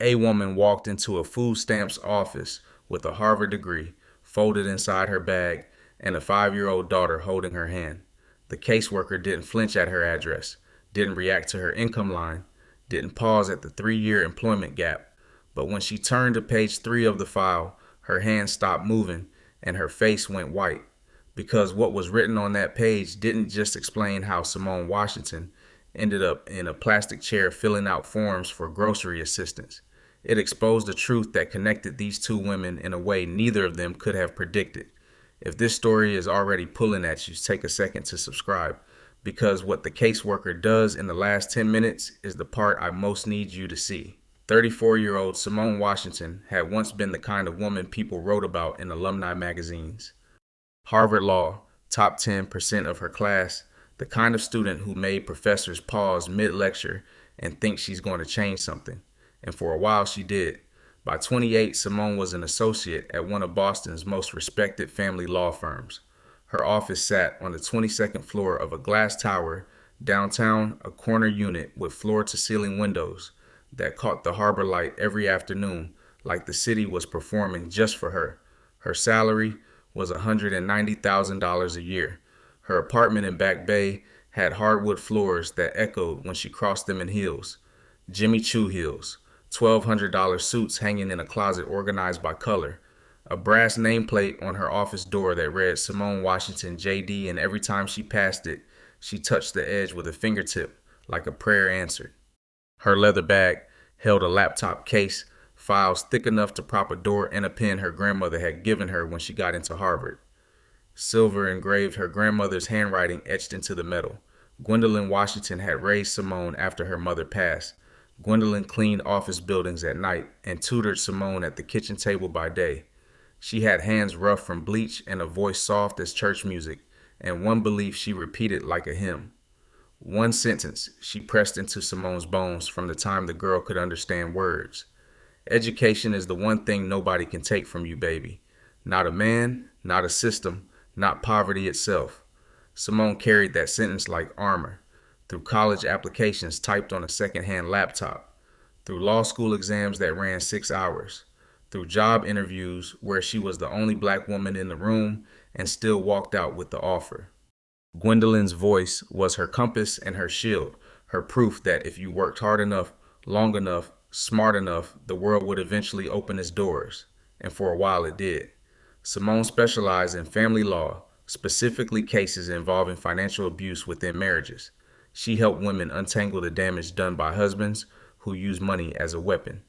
A woman walked into a food stamps office with a Harvard degree folded inside her bag and a 5-year-old daughter holding her hand. The caseworker didn't flinch at her address, didn't react to her income line, didn't pause at the 3-year employment gap. But when she turned to page 3 of the file, her hand stopped moving and her face went white. Because what was written on that page didn't just explain how Simone Washington ended up in a plastic chair filling out forms for grocery assistance. It exposed a truth that connected these two women in a way neither of them could have predicted. If this story is already pulling at you, take a second to subscribe, because what the caseworker does in the last 10 minutes is the part I most need you to see. 34-year-old Simone Washington had once been the kind of woman people wrote about in alumni magazines. Harvard Law, top 10% of her class, the kind of student who made professors pause mid-lecture and think she's going to change something. And for a while she did. By 28, Simone was an associate at one of Boston's most respected family law firms. Her office sat on the 22nd floor of a glass tower, downtown, a corner unit with floor-to-ceiling windows that caught the harbor light every afternoon like the city was performing just for her. Her salary was $190,000 a year. Her apartment in Back Bay had hardwood floors that echoed when she crossed them in heels. Jimmy Choo heels, $1,200 suits hanging in a closet organized by color, a brass nameplate on her office door that read Simone Washington JD, and every time she passed it, she touched the edge with a fingertip like a prayer answered. Her leather bag held a laptop case, files thick enough to prop a door, and a pen her grandmother had given her when she got into Harvard. Silver engraved her grandmother's handwriting etched into the metal. Gwendolyn Washington had raised Simone after her mother passed. Gwendolyn cleaned office buildings at night and tutored Simone at the kitchen table by day. She had hands rough from bleach and a voice soft as church music, and one belief she repeated like a hymn. One sentence she pressed into Simone's bones from the time the girl could understand words. Education is the one thing nobody can take from you, baby. Not a man, not a system, not poverty itself. Simone carried that sentence like armor, through college applications typed on a secondhand laptop, through law school exams that ran 6 hours, through job interviews where she was the only black woman in the room and still walked out with the offer. Gwendolyn's voice was her compass and her shield, her proof that if you worked hard enough, long enough, smart enough, the world would eventually open its doors. And for a while it did. Simone specialized in family law, specifically cases involving financial abuse within marriages. She helped women untangle the damage done by husbands who use money as a weapon.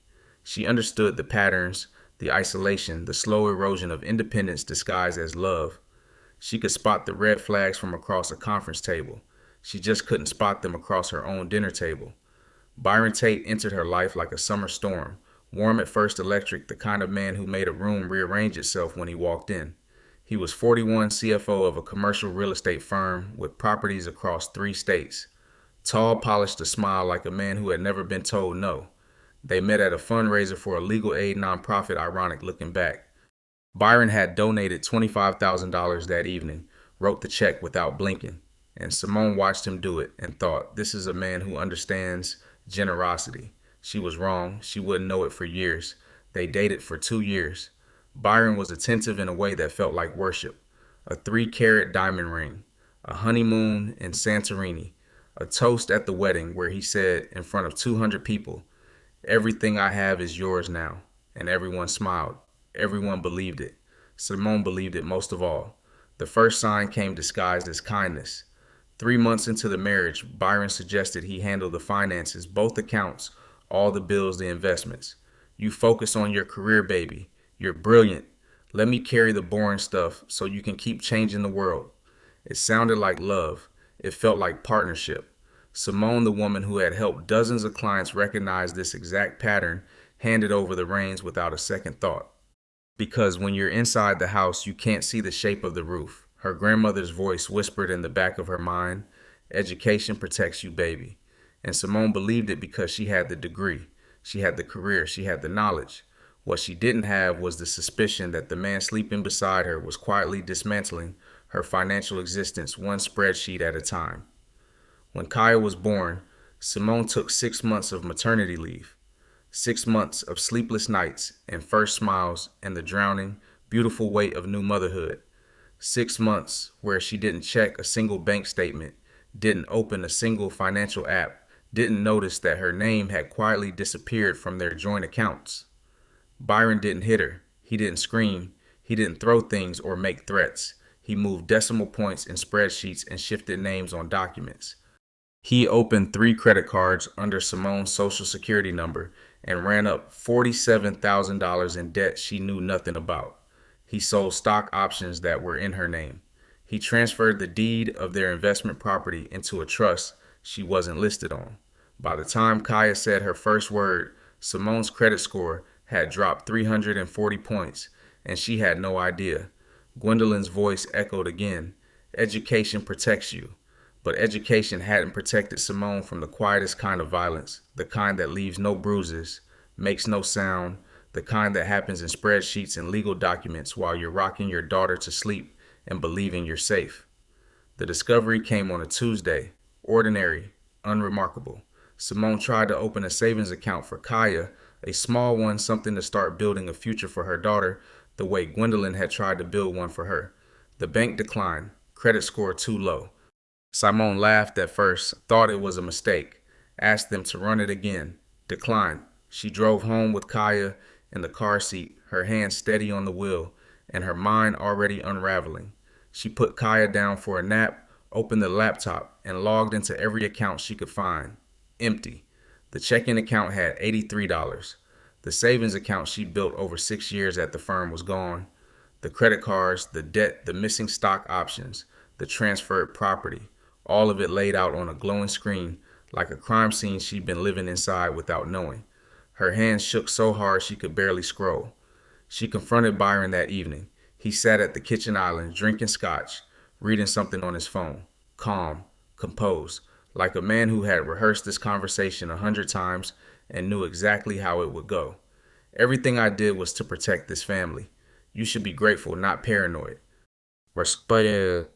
She understood the patterns, the isolation, the slow erosion of independence disguised as love. She could spot the red flags from across a conference table. She just couldn't spot them across her own dinner table. Byron Tate entered her life like a summer storm, warm at first, electric, the kind of man who made a room rearrange itself when he walked in. He was 41, CFO of a commercial real estate firm with properties across 3 states. Tall, polished, a smile like a man who had never been told no. They met at a fundraiser for a legal aid nonprofit, ironic looking back. Byron had donated $25,000 that evening, wrote the check without blinking, and Simone watched him do it and thought, this is a man who understands generosity. She was wrong. She wouldn't know it for years. They dated for 2 years. Byron was attentive in a way that felt like worship. A 3-carat diamond ring, a honeymoon in Santorini, a toast at the wedding where he said in front of 200 people, everything I have is yours now. And everyone smiled. Everyone believed it. Simone believed it most of all. The first sign came disguised as kindness. 3 months into the marriage, Byron suggested he handle the finances, both accounts, all the bills, the investments. You focus on your career, baby. You're brilliant. Let me carry the boring stuff so you can keep changing the world. It sounded like love. It felt like partnership. Simone, the woman who had helped dozens of clients recognize this exact pattern, handed over the reins without a second thought. Because when you're inside the house, you can't see the shape of the roof. Her grandmother's voice whispered in the back of her mind, education protects you, baby. And Simone believed it because she had the degree, she had the career, she had the knowledge. What she didn't have was the suspicion that the man sleeping beside her was quietly dismantling her financial existence one spreadsheet at a time. When Kaya was born, Simone took 6 months of maternity leave. 6 months of sleepless nights and first smiles and the drowning, beautiful weight of new motherhood. 6 months where she didn't check a single bank statement, didn't open a single financial app, didn't notice that her name had quietly disappeared from their joint accounts. Byron didn't hit her. He didn't scream. He didn't throw things or make threats. He moved decimal points in spreadsheets and shifted names on documents. He opened 3 credit cards under Simone's social security number and ran up $47,000 in debt she knew nothing about. He sold stock options that were in her name. He transferred the deed of their investment property into a trust she wasn't listed on. By the time Kaya said her first word, Simone's credit score had dropped 340 points, and she had no idea. Gwendolyn's voice echoed again. Education protects you. But education hadn't protected Simone from the quietest kind of violence, the kind that leaves no bruises, makes no sound, the kind that happens in spreadsheets and legal documents while you're rocking your daughter to sleep and believing you're safe. The discovery came on a Tuesday, ordinary, unremarkable. Simone tried to open a savings account for Kaya, a small one, something to start building a future for her daughter, the way Gwendolyn had tried to build one for her. The bank declined, credit score too low. Simone laughed at first, thought it was a mistake, asked them to run it again, declined. She drove home with Kaya in the car seat, her hand steady on the wheel, and her mind already unraveling. She put Kaya down for a nap, opened the laptop, and logged into every account she could find. Empty. The checking account had $83. The savings account she built over 6 years at the firm was gone. The credit cards, the debt, the missing stock options, the transferred property, all of it laid out on a glowing screen like a crime scene she'd been living inside without knowing. Her hands shook so hard she could barely scroll. She confronted Byron that evening. He sat at the kitchen island drinking scotch, reading something on his phone, calm, composed, like a man who had rehearsed this conversation 100 times and knew exactly how it would go. Everything I did was to protect this family. You should be grateful, not paranoid. Respeto,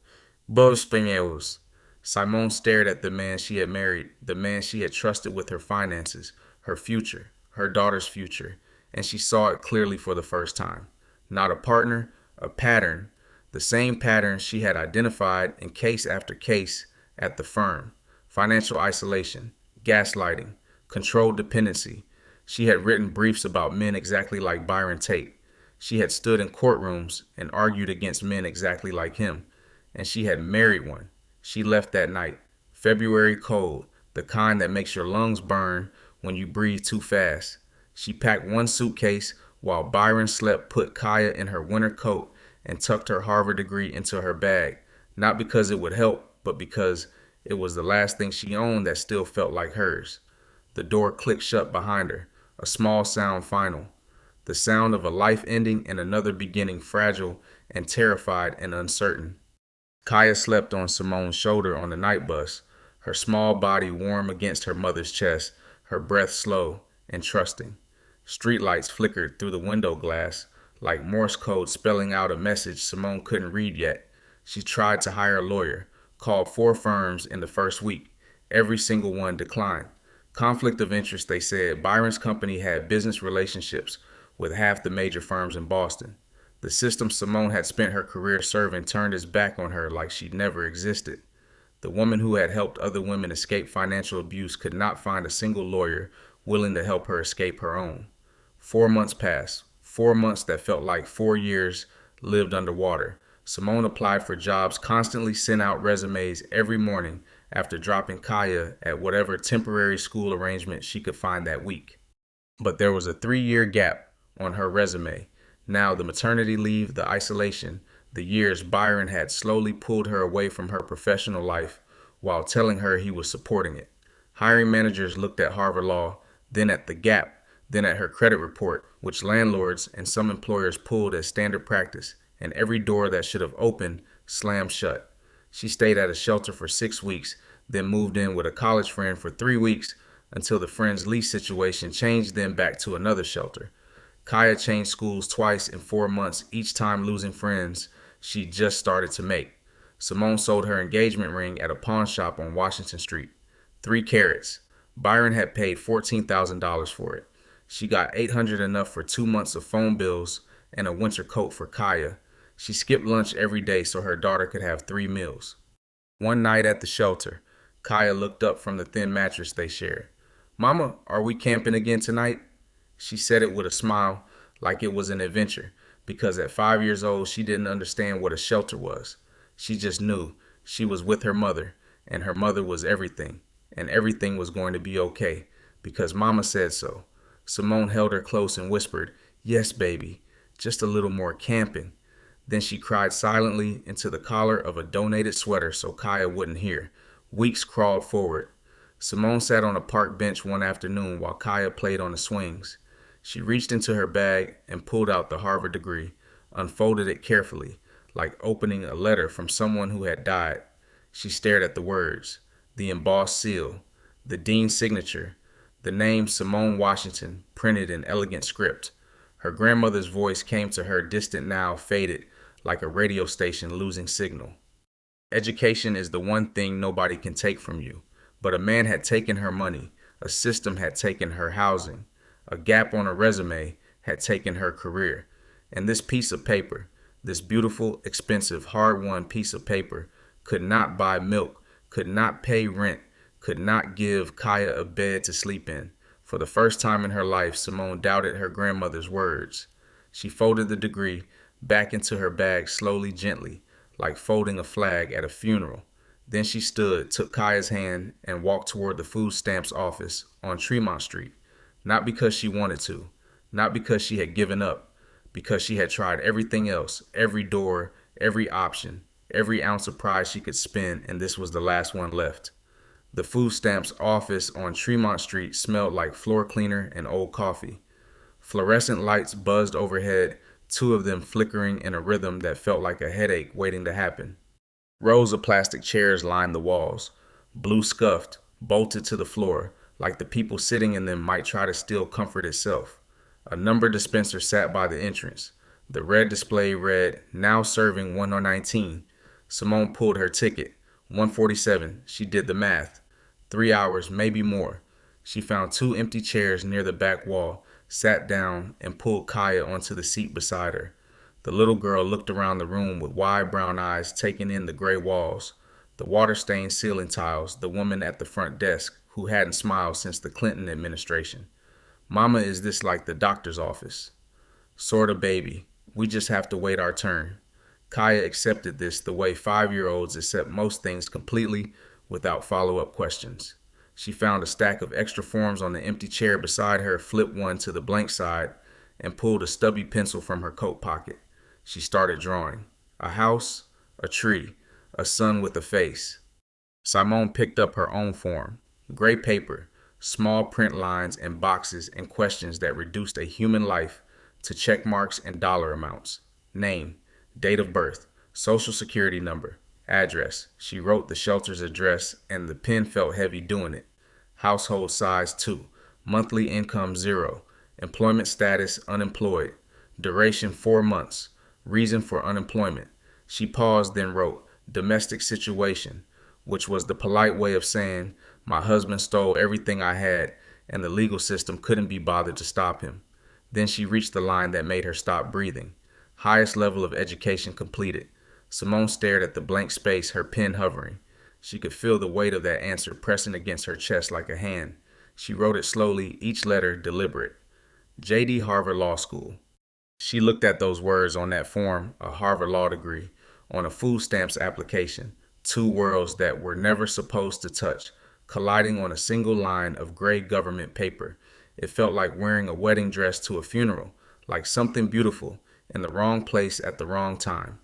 both españoles. Simone stared at the man she had married, the man she had trusted with her finances, her future, her daughter's future, and she saw it clearly for the first time. Not a partner, a pattern, the same pattern she had identified in case after case at the firm. Financial isolation, gaslighting, controlled dependency. She had written briefs about men exactly like Byron Tate. She had stood in courtrooms and argued against men exactly like him, and she had married one. She left that night, February cold, the kind that makes your lungs burn when you breathe too fast. She packed one suitcase while Byron slept, put Kaya in her winter coat, and tucked her Harvard degree into her bag, not because it would help, but because it was the last thing she owned that still felt like hers. The door clicked shut behind her, a small sound final. The sound of a life ending and another beginning, fragile and terrified and uncertain. Kaya slept on Simone's shoulder on the night bus, her small body warm against her mother's chest, her breath slow and trusting. Streetlights flickered through the window glass, like Morse code spelling out a message Simone couldn't read yet. She tried to hire a lawyer, called 4 firms in the first week. Every single one declined. Conflict of interest, they said. Byron's company had business relationships with half the major firms in Boston. The system Simone had spent her career serving turned its back on her like she'd never existed. The woman who had helped other women escape financial abuse could not find a single lawyer willing to help her escape her own. 4 months passed, 4 months that felt like 4 years lived underwater. Simone applied for jobs, constantly sent out resumes every morning after dropping Kaya at whatever temporary school arrangement she could find that week. But there was a 3-year gap on her resume. Now the maternity leave, the isolation, the years Byron had slowly pulled her away from her professional life while telling her he was supporting it. Hiring managers looked at Harvard Law, then at the gap, then at her credit report, which landlords and some employers pulled as standard practice, and every door that should have opened slammed shut. She stayed at a shelter for 6 weeks, then moved in with a college friend for 3 weeks until the friend's lease situation changed them back to another shelter. Kaya changed schools twice in 4 months, each time losing friends she just started to make. Simone sold her engagement ring at a pawn shop on Washington Street. 3 carats. Byron had paid $14,000 for it. She got 800 enough for 2 months of phone bills and a winter coat for Kaya. She skipped lunch every day so her daughter could have 3 meals. One night at the shelter, Kaya looked up from the thin mattress they shared. Mama, are we camping again tonight? She said it with a smile, like it was an adventure, because at 5 years old she didn't understand what a shelter was. She just knew she was with her mother, and her mother was everything, and everything was going to be okay, because Mama said so. Simone held her close and whispered, "Yes, baby, just a little more camping." Then she cried silently into the collar of a donated sweater so Kaya wouldn't hear. Weeks crawled forward. Simone sat on a park bench one afternoon while Kaya played on the swings. She reached into her bag and pulled out the Harvard degree, unfolded it carefully, like opening a letter from someone who had died. She stared at the words, the embossed seal, the dean's signature, the name Simone Washington printed in elegant script. Her grandmother's voice came to her, distant now, faded, like a radio station losing signal. Education is the one thing nobody can take from you. But a man had taken her money, a system had taken her housing, a gap on her resume had taken her career. And this piece of paper, this beautiful, expensive, hard-won piece of paper, could not buy milk, could not pay rent, could not give Kaya a bed to sleep in. For the first time in her life, Simone doubted her grandmother's words. She folded the degree back into her bag slowly, gently, like folding a flag at a funeral. Then she stood, took Kaya's hand, and walked toward the food stamps office on Tremont Street. Not because she wanted to, not because she had given up, because she had tried everything else, every door, every option, every ounce of pride she could spend, and this was the last one left. The food stamps office on Tremont Street smelled like floor cleaner and old coffee. Fluorescent lights buzzed overhead, two of them flickering in a rhythm that felt like a headache waiting to happen. Rows of plastic chairs lined the walls, blue scuffed, bolted to the floor, like the people sitting in them might try to steal comfort itself. A number dispenser sat by the entrance. The red display read, "Now serving 119." Simone pulled her ticket. 147. She did the math. 3 hours, maybe more. She found two empty chairs near the back wall, sat down, and pulled Kaya onto the seat beside her. The little girl looked around the room with wide brown eyes, taking in the gray walls, the water-stained ceiling tiles, the woman at the front desk who hadn't smiled since the Clinton administration. "Mama, is this like the doctor's office?" "Sorta, baby. We just have to wait our turn." Kaya accepted this the way 5-year-olds accept most things completely without follow-up questions. She found a stack of extra forms on the empty chair beside her, flipped one to the blank side, and pulled a stubby pencil from her coat pocket. She started drawing. A house, a tree, a sun with a face. Simone picked up her own form. Gray paper, small print lines and boxes and questions that reduced a human life to check marks and dollar amounts. Name, date of birth, social security number, address. She wrote the shelter's address and the pen felt heavy doing it. Household size 2, monthly income 0, employment status unemployed, duration 4 months, reason for unemployment. She paused, then wrote domestic situation, which was the polite way of saying my husband stole everything I had and the legal system couldn't be bothered to stop him. Then she reached the line that made her stop breathing. Highest level of education completed. Simone stared at the blank space, her pen hovering. She could feel the weight of that answer pressing against her chest like a hand. She wrote it slowly, each letter deliberate. J.D. Harvard Law School. She looked at those words on that form, a Harvard Law degree, on a food stamps application, two worlds that were never supposed to touch, colliding on a single line of gray government paper. It felt like wearing a wedding dress to a funeral, like something beautiful in the wrong place at the wrong time.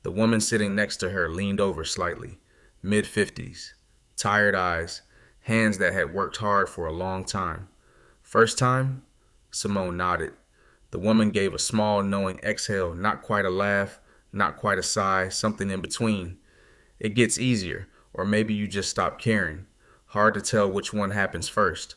The woman sitting next to her leaned over slightly, mid-50s, tired eyes, hands that had worked hard for a long time. First time? Simone nodded. The woman gave a small, knowing exhale, not quite a laugh, not quite a sigh, something in between. It gets easier, or maybe you just stop caring. Hard to tell which one happens first.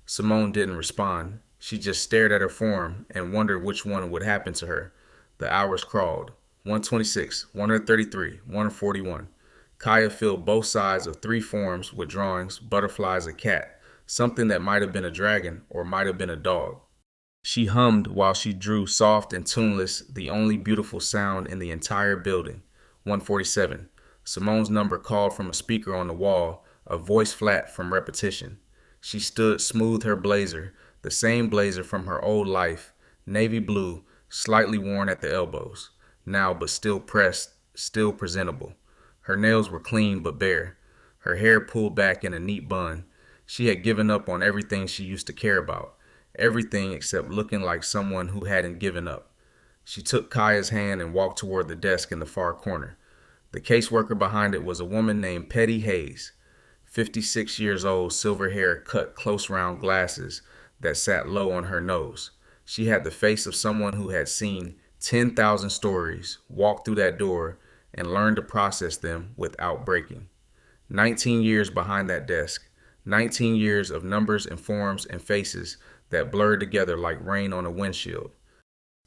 Simone didn't respond. She just stared at her form and wondered which one would happen to her. The hours crawled. 126, 133, 141. Kaya filled both sides of 3 forms with drawings, butterflies, a cat, something that might have been a dragon or might have been a dog. She hummed while she drew, soft and tuneless, the only beautiful sound in the entire building. 147. Simone's number called from a speaker on the wall, a voice flat from repetition. She stood, smoothed her blazer, the same blazer from her old life, navy blue, slightly worn at the elbows, now but still pressed, still presentable. Her nails were clean but bare, her hair pulled back in a neat bun. She had given up on everything she used to care about, everything except looking like someone who hadn't given up. She took Kaya's hand and walked toward the desk in the far corner. The caseworker behind it was a woman named Petty Hayes, 56 years old, silver hair, cut close round glasses that sat low on her nose. She had the face of someone who had seen 10,000 stories, walked through that door, and learned to process them without breaking. 19 years behind that desk, 19 years of numbers and forms and faces that blurred together like rain on a windshield.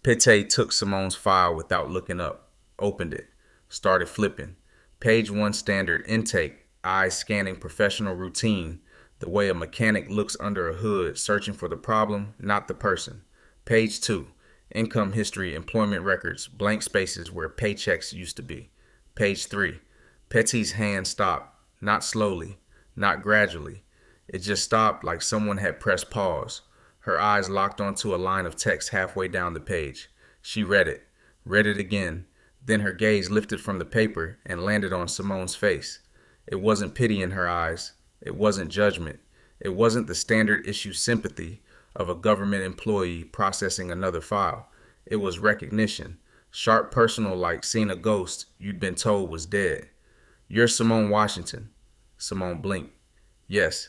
Pete took Simone's file without looking up, opened it, started flipping. Page 1 standard intake, eyes scanning professional routine, the way a mechanic looks under a hood searching for the problem, not the person. Page 2, income history, employment records, blank spaces where paychecks used to be. Page 3, Petty's hand stopped, not slowly, not gradually. It just stopped like someone had pressed pause. Her eyes locked onto a line of text halfway down the page. She read it again. Then her gaze lifted from the paper and landed on Simone's face. It wasn't pity in her eyes. It wasn't judgment. It wasn't the standard issue sympathy of a government employee processing another file. It was recognition, sharp, personal, like seeing a ghost you'd been told was dead. "You're Simone Washington." Simone blinked. "Yes."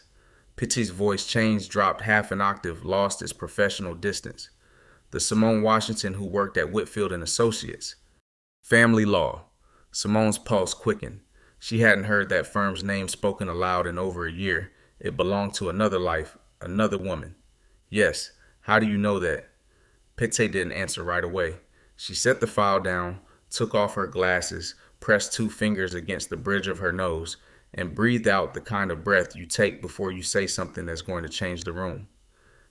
Petty's voice changed, dropped half an octave, lost its professional distance. "The Simone Washington who worked at Whitfield and Associates." Family law. Simone's pulse quickened. She hadn't heard that firm's name spoken aloud in over a year. It belonged to another life, another woman. "Yes. How do you know that?" Pete didn't answer right away. She set the file down, took off her glasses, pressed 2 fingers against the bridge of her nose, and breathed out the kind of breath you take before you say something that's going to change the room.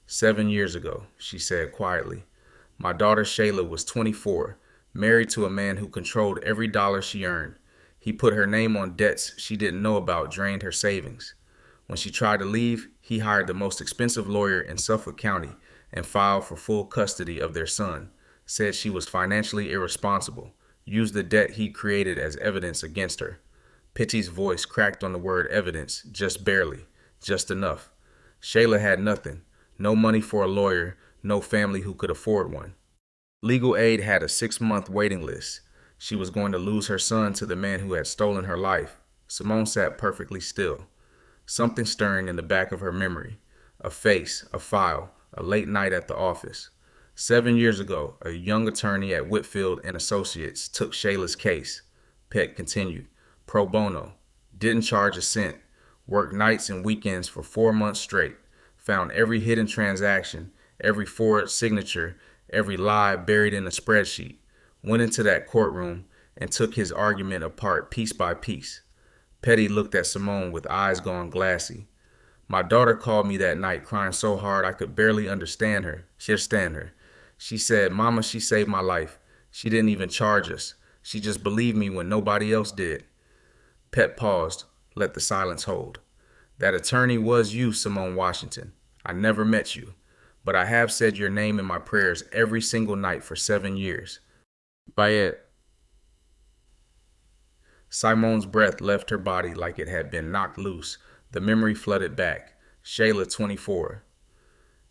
"7 years ago," she said quietly. "My daughter Shayla was 24, married to a man who controlled every dollar she earned. He put her name on debts she didn't know about, drained her savings. When she tried to leave, he hired the most expensive lawyer in Suffolk County and filed for full custody of their son, said she was financially irresponsible, used the debt he created as evidence against her." Petty's voice cracked on the word evidence, just barely, just enough. Shayla had nothing, no money for a lawyer, no family who could afford one. Legal aid had a 6-month waiting list. She was going to lose her son to the man who had stolen her life. Simone sat perfectly still, something stirring in the back of her memory. A face, a file, a late night at the office. 7 years ago, a young attorney at Whitfield and Associates took Shayla's case. Pet continued. Pro bono. Didn't charge a cent. Worked nights and weekends for 4 months straight. Found every hidden transaction, every forged signature, every lie buried in a spreadsheet. Went into that courtroom and took his argument apart piece by piece. Petty looked at Simone with eyes gone glassy. "My daughter called me that night crying so hard I could barely understand her. She said, 'Mama, she saved my life. She didn't even charge us. She just believed me when nobody else did.'" Pet paused, let the silence hold. "That attorney was you, Simone Washington. I never met you, but I have said your name in my prayers every single night for 7 years. Bayet." Simone's breath left her body like it had been knocked loose. The memory flooded back. Shayla, 24.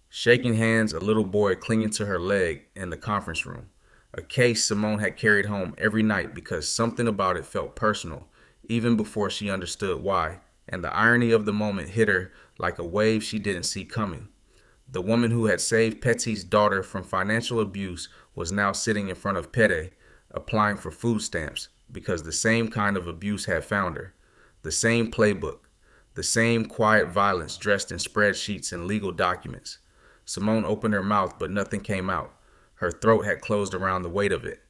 Shaking hands, a little boy clinging to her leg in the conference room. A case Simone had carried home every night because something about it felt personal, even before she understood why, and the irony of the moment hit her like a wave she didn't see coming. The woman who had saved Petty's daughter from financial abuse was now sitting in front of Petty, applying for food stamps, because the same kind of abuse had found her. The same playbook. The same quiet violence dressed in spreadsheets and legal documents. Simone opened her mouth, but nothing came out. Her throat had closed around the weight of it.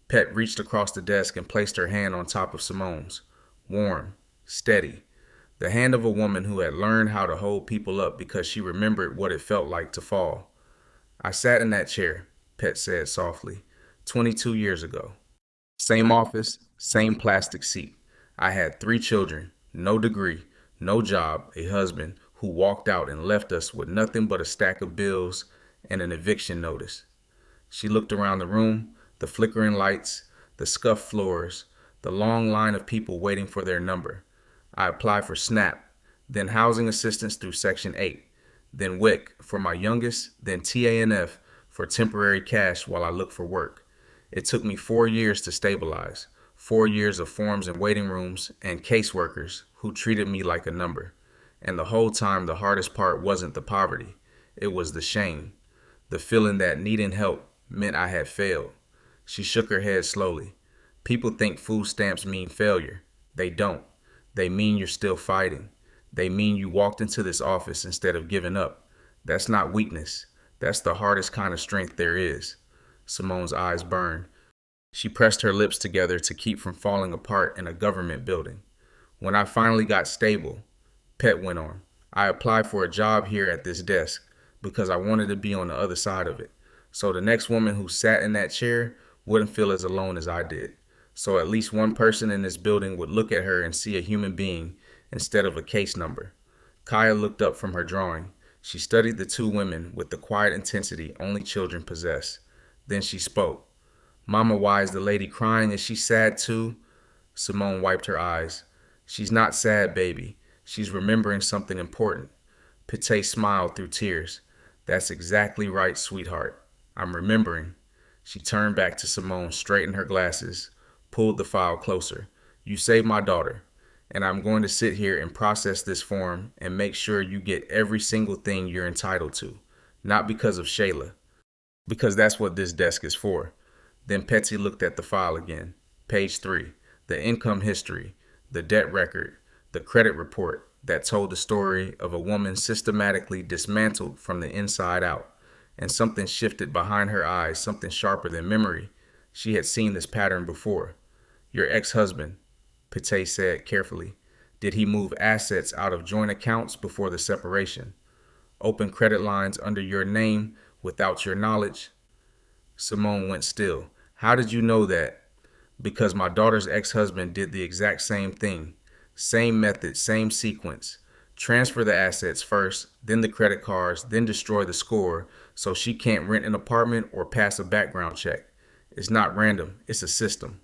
Pet reached across the desk and placed her hand on top of Simone's. Warm, steady. The hand of a woman who had learned how to hold people up because she remembered what it felt like to fall. I sat in that chair, Pet said softly, 22 years ago. Same office, same plastic seat. I had 3 children, no degree, no job, a husband who walked out and left us with nothing but a stack of bills and an eviction notice. She looked around the room, the flickering lights, the scuffed floors, the long line of people waiting for their number. I applied for SNAP, then housing assistance through Section 8, then WIC for my youngest, then TANF for temporary cash while I looked for work. It took me 4 years to stabilize, 4 years of forms and waiting rooms and caseworkers who treated me like a number. And the whole time, the hardest part wasn't the poverty, it was the shame, the feeling that needing help meant I had failed. She shook her head slowly. People think food stamps mean failure. They don't. They mean you're still fighting. They mean you walked into this office instead of giving up. That's not weakness. That's the hardest kind of strength there is. Simone's eyes burned. She pressed her lips together to keep from falling apart in a government building. When I finally got stable, Pet went on, I applied for a job here at this desk because I wanted to be on the other side of it. So the next woman who sat in that chair wouldn't feel as alone as I did. So at least one person in this building would look at her and see a human being instead of a case number. Kaya looked up from her drawing. She studied the 2 women with the quiet intensity only children possess. Then she spoke. Mama, why is the lady crying? Is she sad too? Simone wiped her eyes. She's not sad, baby. She's remembering something important. Pate smiled through tears. That's exactly right, sweetheart. I'm remembering. She turned back to Simone, straightened her glasses, pulled the file closer. You saved my daughter, and I'm going to sit here and process this form and make sure you get every single thing you're entitled to. Not because of Shayla, because that's what this desk is for. Then Petsy looked at the file again. Page 3, the income history, the debt record, the credit report that told the story of a woman systematically dismantled from the inside out. And something shifted behind her eyes, something sharper than memory. She had seen this pattern before. Your ex-husband, Pate said carefully. Did he move assets out of joint accounts before the separation? Open credit lines under your name without your knowledge? Simone went still. How did you know that? Because my daughter's ex-husband did the exact same thing. Same method, same sequence. Transfer the assets first, then the credit cards, then destroy the score so she can't rent an apartment or pass a background check. It's not random, it's a system.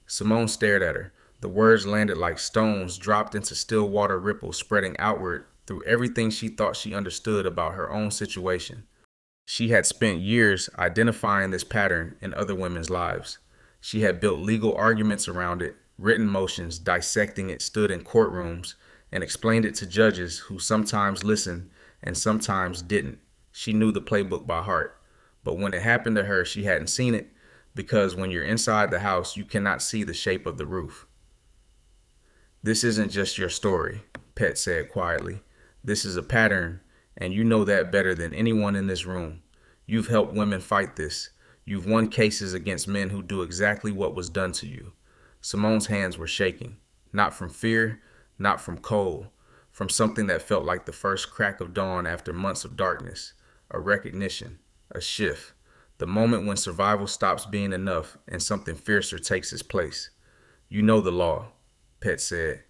Simone stared at her. The words landed like stones dropped into still water ripples spreading outward through everything she thought she understood about her own situation. She had spent years identifying this pattern in other women's lives. She had built legal arguments around it, written motions dissecting it, stood in courtrooms, and explained it to judges who sometimes listened and sometimes didn't. She knew the playbook by heart. But when it happened to her, she hadn't seen it because when you're inside the house, you cannot see the shape of the roof. This isn't just your story, Pet said quietly. This is a pattern, and you know that better than anyone in this room. You've helped women fight this. You've won cases against men who do exactly what was done to you. Simone's hands were shaking, not from fear, not from cold, from something that felt like the first crack of dawn after months of darkness, a recognition, a shift, the moment when survival stops being enough and something fiercer takes its place. You know the law, Pet said.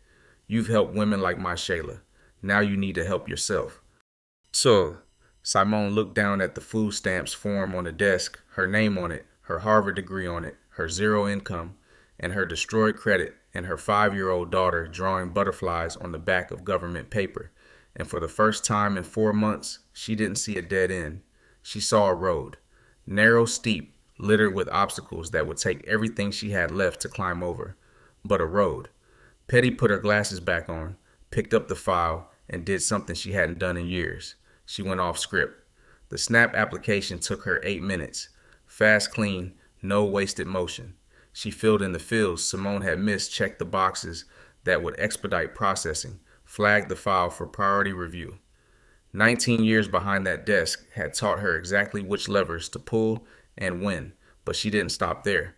You've helped women like my Shayla. Now you need to help yourself. So, Simone looked down at the food stamps form on the desk, her name on it, her Harvard degree on it, her zero income, and her destroyed credit, and her 5-year-old daughter drawing butterflies on the back of government paper. And for the first time in 4 months, she didn't see a dead end. She saw a road, narrow, steep, littered with obstacles that would take everything she had left to climb over. But a road. Petty put her glasses back on, picked up the file, and did something she hadn't done in years. She went off script. The SNAP application took her 8 minutes. Fast, clean, no wasted motion. She filled in the fields Simone had missed, checked the boxes that would expedite processing, flagged the file for priority review. 19 years behind that desk had taught her exactly which levers to pull and when, but she didn't stop there.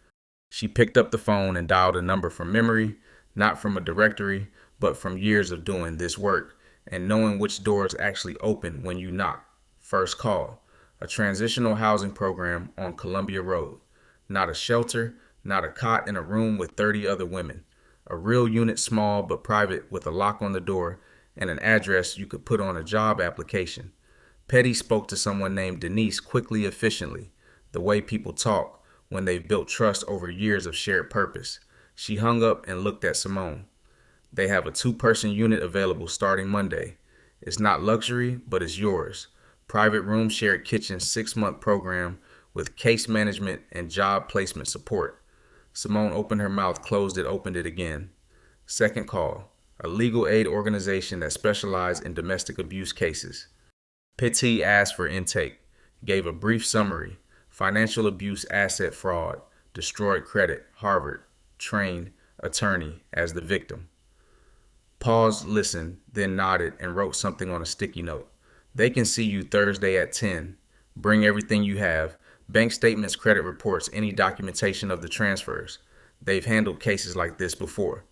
She picked up the phone and dialed a number from memory, not from a directory, but from years of doing this work and knowing which doors actually open when you knock. First Call, a transitional housing program on Columbia Road. Not a shelter, not a cot in a room with 30 other women. A real unit, small but private, with a lock on the door and an address you could put on a job application. Petty spoke to someone named Denise quickly, efficiently, the way people talk when they've built trust over years of shared purpose. She hung up and looked at Simone. They have a two-person unit available starting Monday. It's not luxury, but it's yours. Private room, shared kitchen, 6-month program with case management and job placement support. Simone opened her mouth, closed it, opened it again. Second Call, a legal aid organization that specializes in domestic abuse cases. Petit asked for intake, gave a brief summary: financial abuse, asset fraud, destroyed credit, Harvard, trained attorney as the victim. Paused, listened, then nodded and wrote something on a sticky note. They can see you Thursday at 10. Bring everything you have: bank statements, credit reports, any documentation of the transfers. They've handled cases like this before.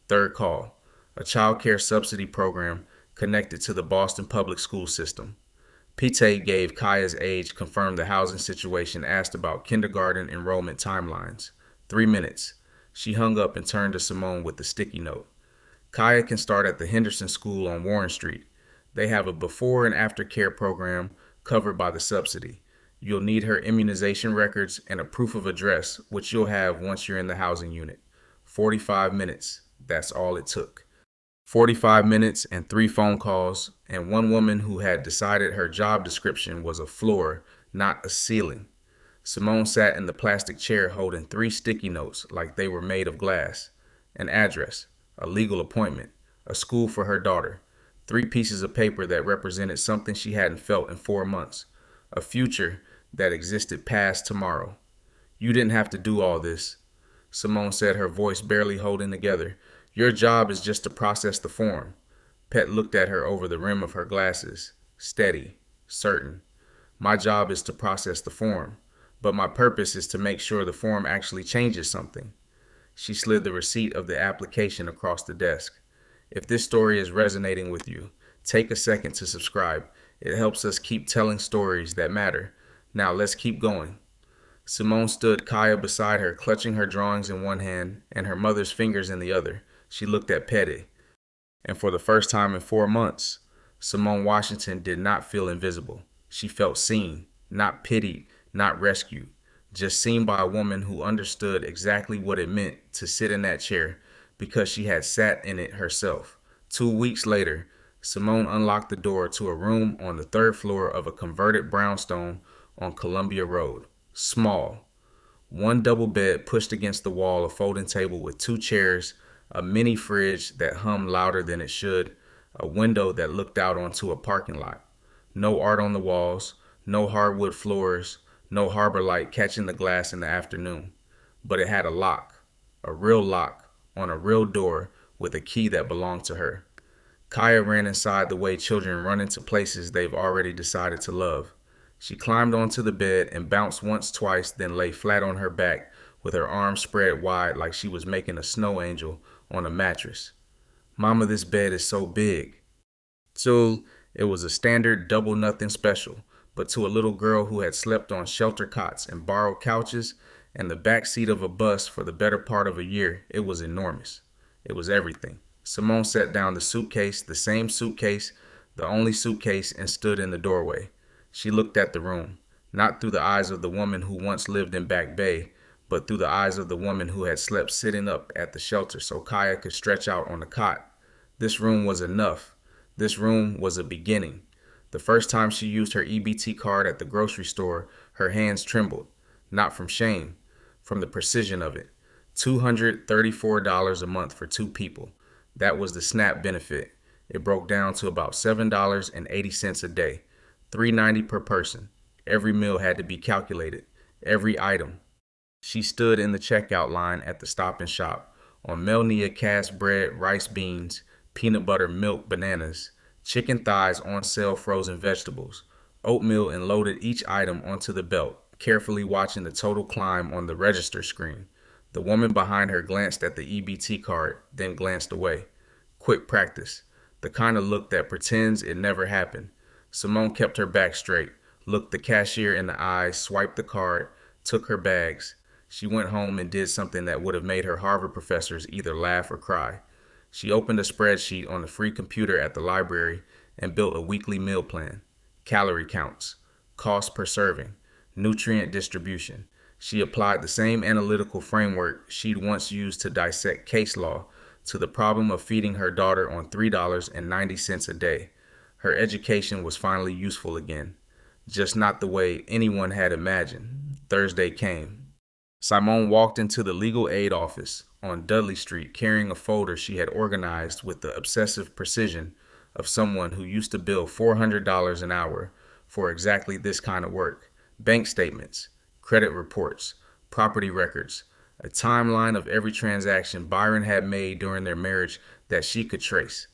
Third Call, a child care subsidy program connected to the Boston public school system. Pete gave Kaya's age, confirmed the housing situation, asked about kindergarten enrollment timelines. 3 minutes. She hung up and turned to Simone with the sticky note. Kaya can start at the Henderson School on Warren Street. They have a before and after care program covered by the subsidy. You'll need her immunization records and a proof of address, which you'll have once you're in the housing unit. 45 minutes. That's all it took. 45 minutes and 3 phone calls, and one woman who had decided her job description was a floor, not a ceiling. Simone sat in the plastic chair holding 3 sticky notes like they were made of glass. An address, a legal appointment, a school for her daughter, 3 pieces of paper that represented something she hadn't felt in 4 months, a future that existed past tomorrow. You didn't have to do all this, Simone said, her voice barely holding together. Your job is just to process the form. Pet looked at her over the rim of her glasses, steady, certain. My job is to process the form, but my purpose is to make sure the form actually changes something. She slid the receipt of the application across the desk. If this story is resonating with you, take a second to subscribe. It helps us keep telling stories that matter. Now let's keep going. Simone stood, Kaya beside her, clutching her drawings in one hand and her mother's fingers in the other. She looked at Petty. And for the first time in 4 months, Simone Washington did not feel invisible. She felt seen, not pitied, not rescued, just seen by a woman who understood exactly what it meant to sit in that chair because she had sat in it herself. 2 weeks later, Simone unlocked the door to a room on the 3rd floor of a converted brownstone on Columbia Road. Small. 1 double bed pushed against the wall, a folding table with 2 chairs, a mini fridge that hummed louder than it should, a window that looked out onto a parking lot. No art on the walls, no hardwood floors, no harbor light catching the glass in the afternoon. But it had a lock, a real lock, on a real door with a key that belonged to her. Kaya ran inside the way children run into places they've already decided to love. She climbed onto the bed and bounced once, twice, then lay flat on her back with her arms spread wide like she was making a snow angel on a mattress. Mama, this bed is so big. So it was a standard double nothing special, but to a little girl who had slept on shelter cots and borrowed couches and the back seat of a bus for the better part of a year, it was enormous. It was everything. Simone set down the suitcase, the same suitcase, the only suitcase, and stood in the doorway. She looked at the room, not through the eyes of the woman who once lived in Back Bay, but through the eyes of the woman who had slept sitting up at the shelter so Kaya could stretch out on the cot. This room was enough. This room was a beginning. The first time she used her EBT card at the grocery store, her hands trembled, not from shame, from the precision of it. $234 a month for 2 people. That was the SNAP benefit. It broke down to about $7.80 a day, $3.90 per person. Every meal had to be calculated, every item. She stood in the checkout line at the Stop and Shop. On Melnia, cast bread, rice, beans, peanut butter, milk, bananas, chicken thighs, on sale, frozen vegetables, oatmeal, and loaded each item onto the belt, carefully watching the total climb on the register screen. The woman behind her glanced at the EBT card, then glanced away. Quick practice. The kind of look that pretends it never happened. Simone kept her back straight, looked the cashier in the eye, swiped the card, took her bags. She went home and did something that would have made her Harvard professors either laugh or cry. She opened a spreadsheet on the free computer at the library and built a weekly meal plan. Calorie counts, cost per serving, nutrient distribution. She applied the same analytical framework she'd once used to dissect case law to the problem of feeding her daughter on $3.90 a day. Her education was finally useful again, just not the way anyone had imagined. Thursday came. Simone walked into the legal aid office on Dudley Street carrying a folder she had organized with the obsessive precision of someone who used to bill $400 an hour for exactly this kind of work. Bank statements, credit reports, property records, a timeline of every transaction Byron had made during their marriage that she could trace.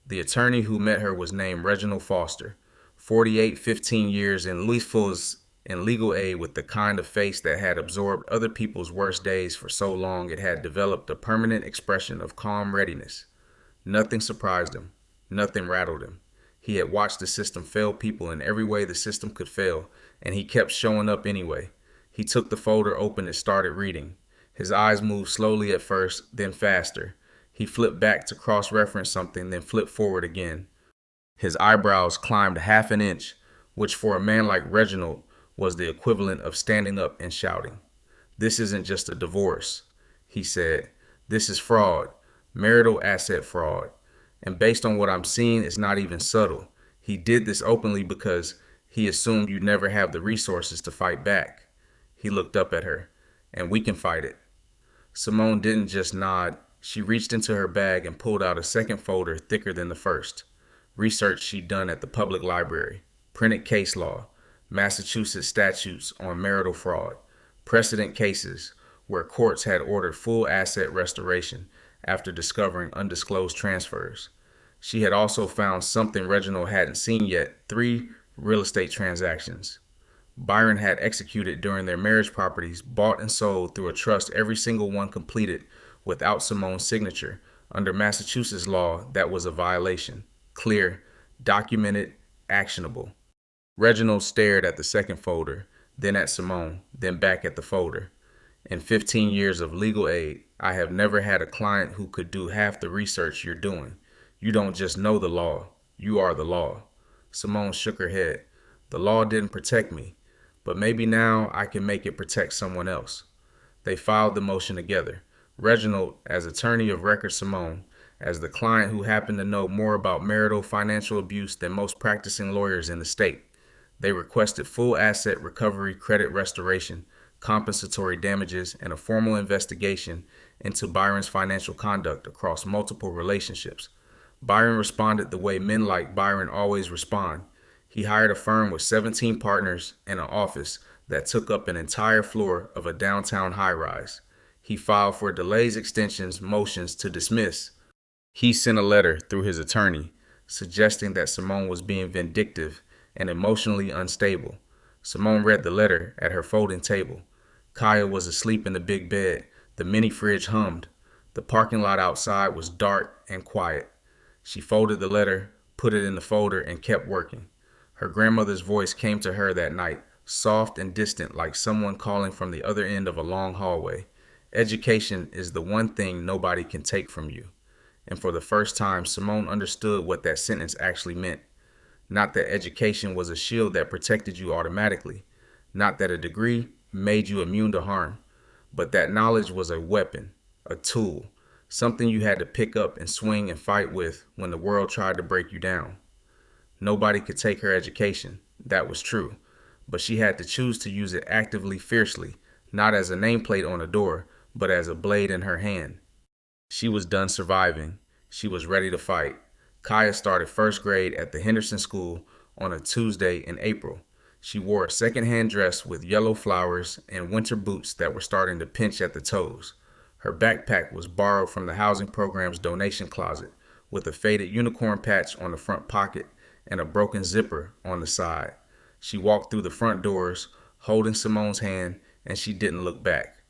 The attorney who met her was named Reginald Foster, 48, 15 years in Louisville's in legal aid with the kind of face that had absorbed other people's worst days for so long it had developed a permanent expression of calm readiness. Nothing surprised him. Nothing rattled him. He had watched the system fail people in every way the system could fail, and he kept showing up anyway. He took the folder open and started reading. His eyes moved slowly at first, then faster. He flipped back to cross-reference something, then flipped forward again. His eyebrows climbed half an inch, which for a man like Reginald was the equivalent of standing up and shouting. "This isn't just a divorce," he said. "This is fraud, marital asset fraud. And based on what I'm seeing, it's not even subtle. He did this openly because he assumed you'd never have the resources to fight back." He looked up at her. "And we can fight it." Simone didn't just nod. She reached into her bag and pulled out a second folder thicker than the first. Research she'd done at the public library. Printed case law. Massachusetts statutes on marital fraud. Precedent cases where courts had ordered full asset restoration after discovering undisclosed transfers. She had also found something Reginald hadn't seen yet, 3 real estate transactions Byron had executed during their marriage, properties bought and sold through a trust, every single one completed without Simone's signature. Under Massachusetts law, that was a violation. Clear, documented, actionable. Reginald stared at the second folder, then at Simone, then back at the folder. "In 15 years of legal aid, I have never had a client who could do half the research you're doing. You don't just know the law, you are the law." Simone shook her head. "The law didn't protect me, but maybe now I can make it protect someone else." They filed the motion together. Reginald as attorney of record, Simone as the client who happened to know more about marital financial abuse than most practicing lawyers in the state. They requested full asset recovery, credit restoration, compensatory damages, and a formal investigation into Byron's financial conduct across multiple relationships. Byron responded the way men like Byron always respond. He hired a firm with 17 partners and an office that took up an entire floor of a downtown high-rise. He filed for delays, extensions, motions to dismiss. He sent a letter through his attorney suggesting that Simone was being vindictive and emotionally unstable. Simone read the letter at her folding table. Kaya was asleep in the big bed. The mini fridge hummed. The parking lot outside was dark and quiet. She folded the letter, put it in the folder, and kept working. Her grandmother's voice came to her that night, soft and distant like someone calling from the other end of a long hallway. "Education is the one thing nobody can take from you." And for the first time, Simone understood what that sentence actually meant. Not that education was a shield that protected you automatically. Not that a degree made you immune to harm. But that knowledge was a weapon, a tool, something you had to pick up and swing and fight with when the world tried to break you down. Nobody could take her education. That was true. But she had to choose to use it actively, fiercely, not as a nameplate on a door, but as a blade in her hand. She was done surviving. She was ready to fight. Kaya started first grade at the Henderson School on a Tuesday in April. She wore a second-hand dress with yellow flowers and winter boots that were starting to pinch at the toes. Her backpack was borrowed from the housing program's donation closet, with a faded unicorn patch on the front pocket and a broken zipper on the side. She walked through the front doors, holding Simone's hand, and she didn't look back.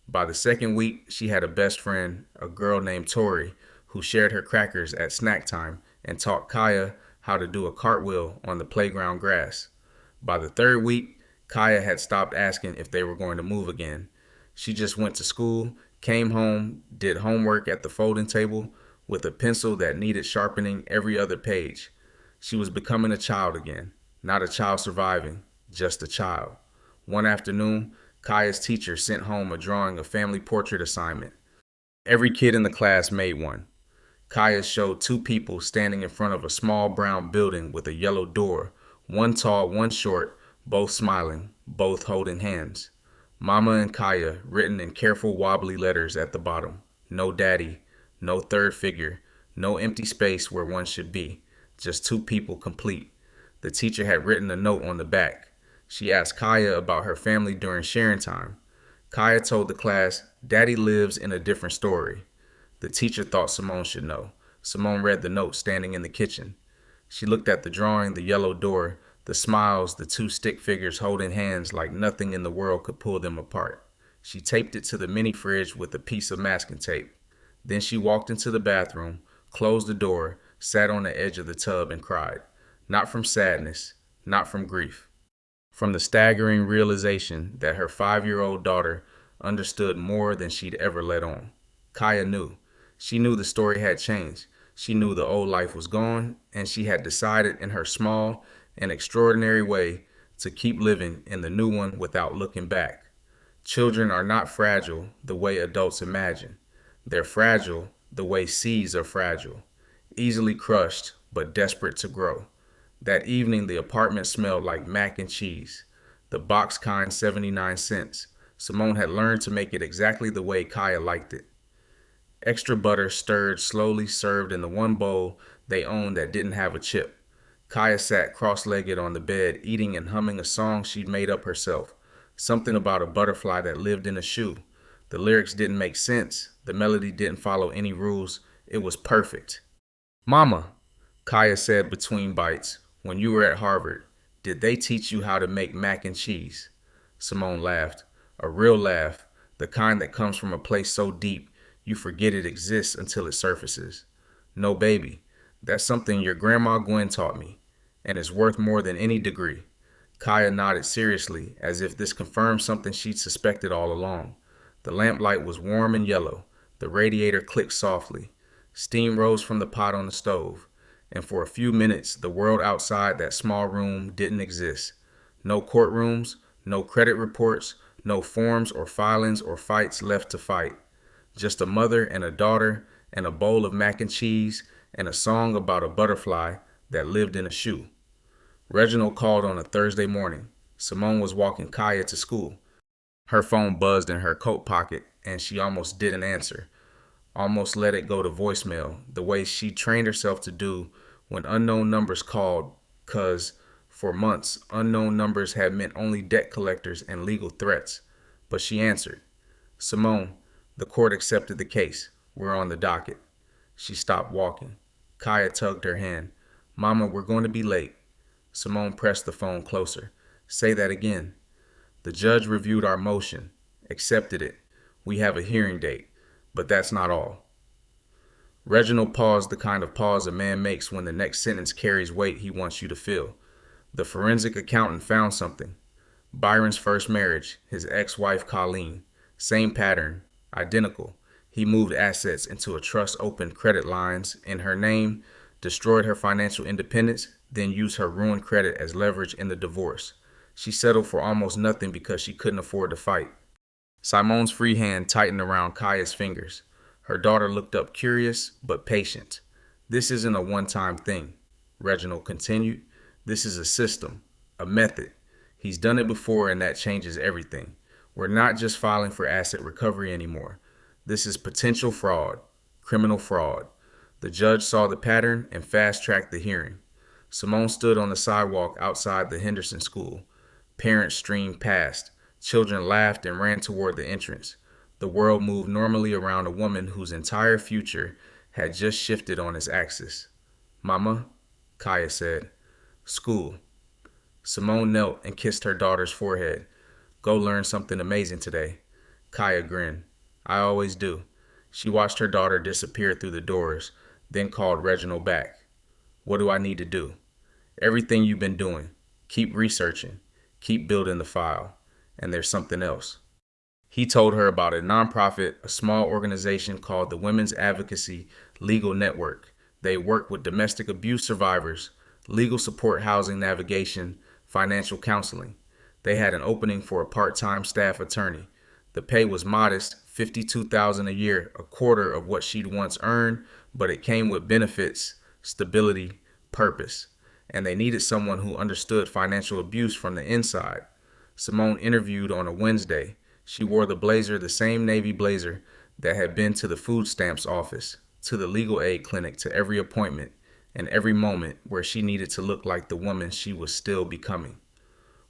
By the second week, she had a best friend, a girl named Tori, who shared her crackers at snack time and taught Kaya how to do a cartwheel on the playground grass. By the third week, Kaya had stopped asking if they were going to move again. She just went to school, came home, did homework at the folding table with a pencil that needed sharpening every other page. She was becoming a child again, not a child surviving, just a child. One afternoon, Kaya's teacher sent home a drawing of family portrait assignment. Every kid in the class made one. Kaya showed two people standing in front of a small brown building with a yellow door, one tall, one short, both smiling, both holding hands. Mama and Kaya written in careful wobbly letters at the bottom. No daddy, no third figure, no empty space where one should be, just two people complete. The teacher had written a note on the back. She asked Kaya about her family during sharing time. Kaya told the class, Daddy lives in a different story. The teacher thought Simone should know. Simone read the note standing in the kitchen. She looked at the drawing, the yellow door, the smiles, the two stick figures holding hands like nothing in the world could pull them apart. She taped it to the mini fridge with a piece of masking tape. Then she walked into the bathroom, closed the door, sat on the edge of the tub and cried. Not from sadness, not from grief. From the staggering realization that her 5-year-old daughter understood more than she'd ever let on. Kaya knew. She knew the story had changed. She knew the old life was gone, and she had decided in her small and extraordinary way to keep living in the new one without looking back. Children are not fragile the way adults imagine. They're fragile the way seeds are fragile, easily crushed but desperate to grow. That evening, the apartment smelled like mac and cheese, the box kind 79 cents. Simone had learned to make it exactly the way Kaya liked it. Extra butter stirred, slowly served in the one bowl they owned that didn't have a chip. Kaya sat cross-legged on the bed, eating and humming a song she'd made up herself. Something about a butterfly that lived in a shoe. The lyrics didn't make sense. The melody didn't follow any rules. It was perfect. Mama, Kaya said between bites, when you were at Harvard, did they teach you how to make mac and cheese? Simone laughed. A real laugh, the kind that comes from a place so deep you forget it exists until it surfaces. No, baby, that's something your grandma Gwen taught me, and it's worth more than any degree. Kaya nodded seriously, as if this confirmed something she'd suspected all along. The lamplight was warm and yellow. The radiator clicked softly. Steam rose from the pot on the stove, and for a few minutes the world outside that small room didn't exist. No courtrooms, no credit reports, no forms or filings or fights left to fight. Just a mother and a daughter and a bowl of mac and cheese and a song about a butterfly that lived in a shoe. Reginald called on a Thursday morning. Simone was walking Kaya to school. Her phone buzzed in her coat pocket and she almost didn't answer. Almost let it go to voicemail, the way she trained herself to do when unknown numbers called, 'cause for months unknown numbers had meant only debt collectors and legal threats. But she answered. Simone, the court accepted the case. We're on the docket. She stopped walking. Kaya tugged her hand. Mama, we're going to be late. Simone pressed the phone closer. Say that again. The judge reviewed our motion, accepted it. We have a hearing date, but that's not all. Reginald paused, the kind of pause a man makes when the next sentence carries weight he wants you to feel. The forensic accountant found something. Byron's first marriage, his ex-wife Colleen. Same pattern, identical. He moved assets into a trust, opened credit lines in her name, destroyed her financial independence, then used her ruined credit as leverage in the divorce. She settled for almost nothing because she couldn't afford to fight. Simone's free hand tightened around Kaya's fingers. Her daughter looked up, curious but patient. This isn't a one-time thing, Reginald continued. This is a system, a method. He's done it before and that changes everything. We're not just filing for asset recovery anymore. This is potential fraud, criminal fraud. The judge saw the pattern and fast-tracked the hearing. Simone stood on the sidewalk outside the Henderson School. Parents streamed past. Children laughed and ran toward the entrance. The world moved normally around a woman whose entire future had just shifted on its axis. Mama, Kaya said. School. Simone knelt and kissed her daughter's forehead. Go learn something amazing today. Kaya grinned. I always do. She watched her daughter disappear through the doors, then called Reginald back. What do I need to do? Everything you've been doing. Keep researching. Keep building the file. And there's something else. He told her about a nonprofit, a small organization called the Women's Advocacy Legal Network. They work with domestic abuse survivors, legal support, housing navigation, financial counseling. They had an opening for a part-time staff attorney. The pay was modest, $52,000 a year, a quarter of what she'd once earned, but it came with benefits, stability, purpose. And they needed someone who understood financial abuse from the inside. Simone interviewed on a Wednesday. She wore the same navy blazer that had been to the food stamps office, to the legal aid clinic, to every appointment, and every moment where she needed to look like the woman she was still becoming.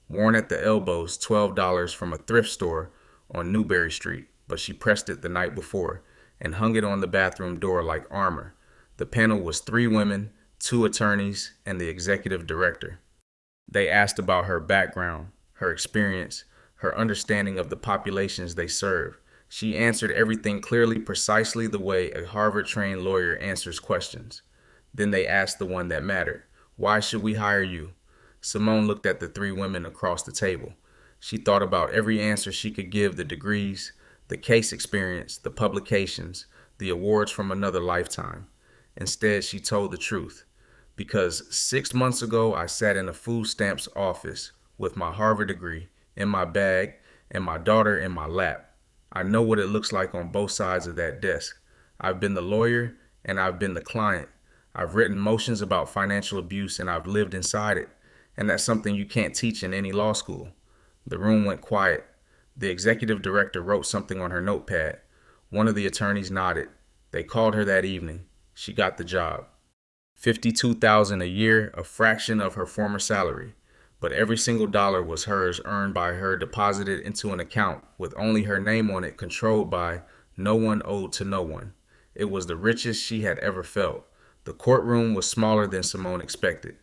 Worn at the elbows, $12 from a thrift store on Newberry Street, but she pressed it the night before and hung it on the bathroom door like armor. The panel was 3 women, 2 attorneys, and the executive director. They asked about her background, her experience, her understanding of the populations they serve. She answered everything clearly, precisely the way a Harvard-trained lawyer answers questions. Then they asked the one that mattered. Why should we hire you? Simone looked at the 3 women across the table. She thought about every answer she could give: the degrees, the case experience, the publications, the awards from another lifetime. Instead, she told the truth. Because 6 months ago, I sat in a food stamps office with my Harvard degree in my bag and my daughter in my lap. I know what it looks like on both sides of that desk. I've been the lawyer and I've been the client. I've written motions about financial abuse and I've lived inside it. And that's something you can't teach in any law school. The room went quiet. The executive director wrote something on her notepad. One of the attorneys nodded. They called her that evening. She got the job. $52,000 a year, a fraction of her former salary. But every single dollar was hers, earned by her, deposited into an account with only her name on it, controlled by no one, owed to no one. It was the richest she had ever felt. The courtroom was smaller than Simone expected.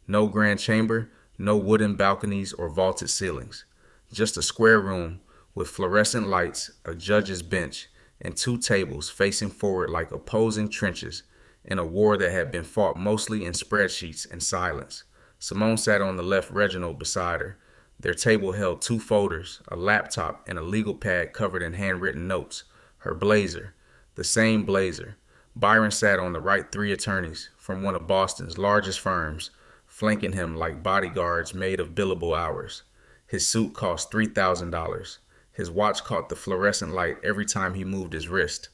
No grand chamber, no wooden balconies or vaulted ceilings. Just a square room with fluorescent lights, a judge's bench, and 2 tables facing forward like opposing trenches in a war that had been fought mostly in spreadsheets and silence. Simone sat on the left, Reginald beside her. Their table held 2 folders, a laptop, and a legal pad covered in handwritten notes. Her blazer, the same blazer. Byron sat on the right, 3 attorneys from one of Boston's largest firms, flanking him like bodyguards made of billable hours. His suit cost $3,000. His watch caught the fluorescent light every time he moved his wrist.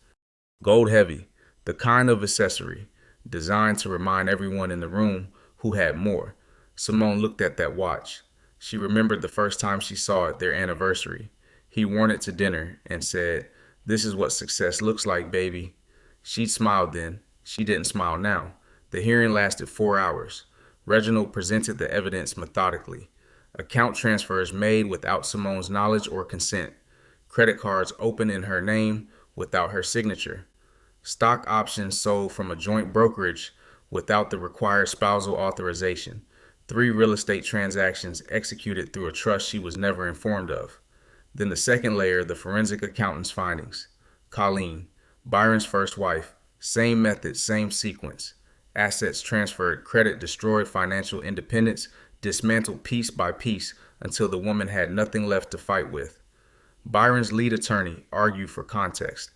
Gold heavy, the kind of accessory designed to remind everyone in the room who had more. Simone looked at that watch. She remembered the first time she saw it, their anniversary. He worn it to dinner and said, "This is what success looks like, baby." She'd smiled then. She didn't smile now. The hearing lasted 4 hours. Reginald presented the evidence methodically. Account transfers made without Simone's knowledge or consent. Credit cards opened in her name without her signature. Stock options sold from a joint brokerage without the required spousal authorization. 3 real estate transactions executed through a trust she was never informed of. Then the second layer, the forensic accountant's findings. Colleen, Byron's first wife, same method, same sequence. Assets transferred, credit destroyed, financial independence dismantled piece by piece until the woman had nothing left to fight with. Byron's lead attorney argued for context.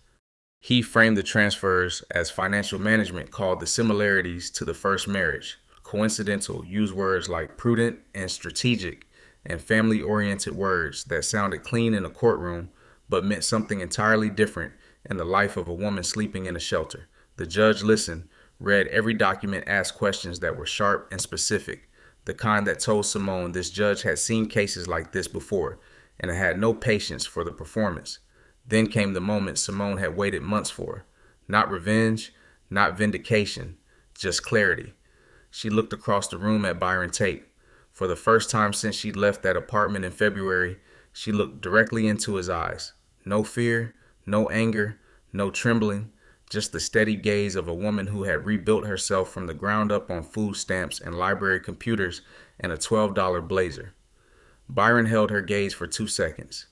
He framed the transfers as financial management, called the similarities to the first marriage. Coincidental, used words like prudent and strategic and family-oriented words that sounded clean in a courtroom but meant something entirely different in the life of a woman sleeping in a shelter. The judge listened, read every document, asked questions that were sharp and specific, the kind that told Simone this judge had seen cases like this before and had no patience for the performance. Then came the moment Simone had waited months for. Not revenge, not vindication, just clarity. She looked across the room at Byron Tate. For the first time since she'd left that apartment in February, she looked directly into his eyes. No fear, no anger, no trembling, just the steady gaze of a woman who had rebuilt herself from the ground up on food stamps and library computers and a $12 blazer. Byron held her gaze for 2 seconds.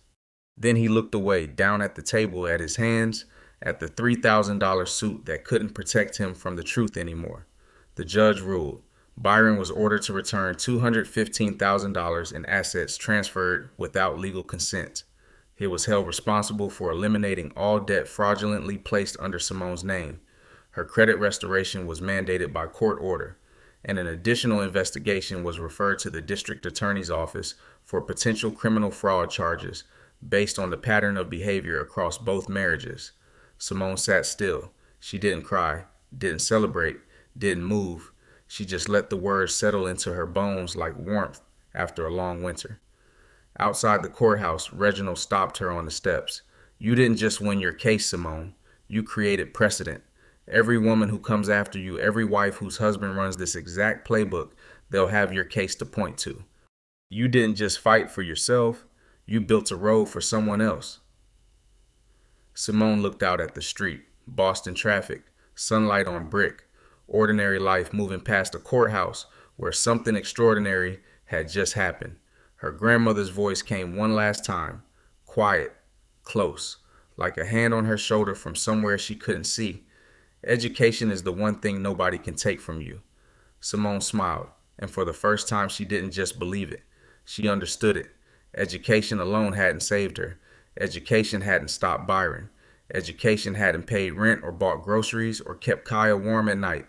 Then he looked away, down at the table, at his hands, at the $3,000 suit that couldn't protect him from the truth anymore. The judge ruled Byron was ordered to return $215,000 in assets transferred without legal consent. He was held responsible for eliminating all debt fraudulently placed under Simone's name. Her credit restoration was mandated by court order, and an additional investigation was referred to the district attorney's office for potential criminal fraud charges based on the pattern of behavior across both marriages. Simone sat still. She didn't cry, didn't celebrate, didn't move. She just let the words settle into her bones like warmth after a long winter. Outside the courthouse, Reginald stopped her on the steps. You didn't just win your case, Simone. You created precedent. Every woman who comes after you, every wife whose husband runs this exact playbook, they'll have your case to point to. You didn't just fight for yourself, you built a road for someone else. Simone looked out at the street, Boston traffic, sunlight on brick, ordinary life moving past a courthouse where something extraordinary had just happened. Her grandmother's voice came one last time, quiet, close, like a hand on her shoulder from somewhere she couldn't see. Education is the one thing nobody can take from you. Simone smiled, and for the first time she didn't just believe it. She understood it. Education alone hadn't saved her. Education hadn't stopped Byron. Education hadn't paid rent or bought groceries or kept Kaya warm at night.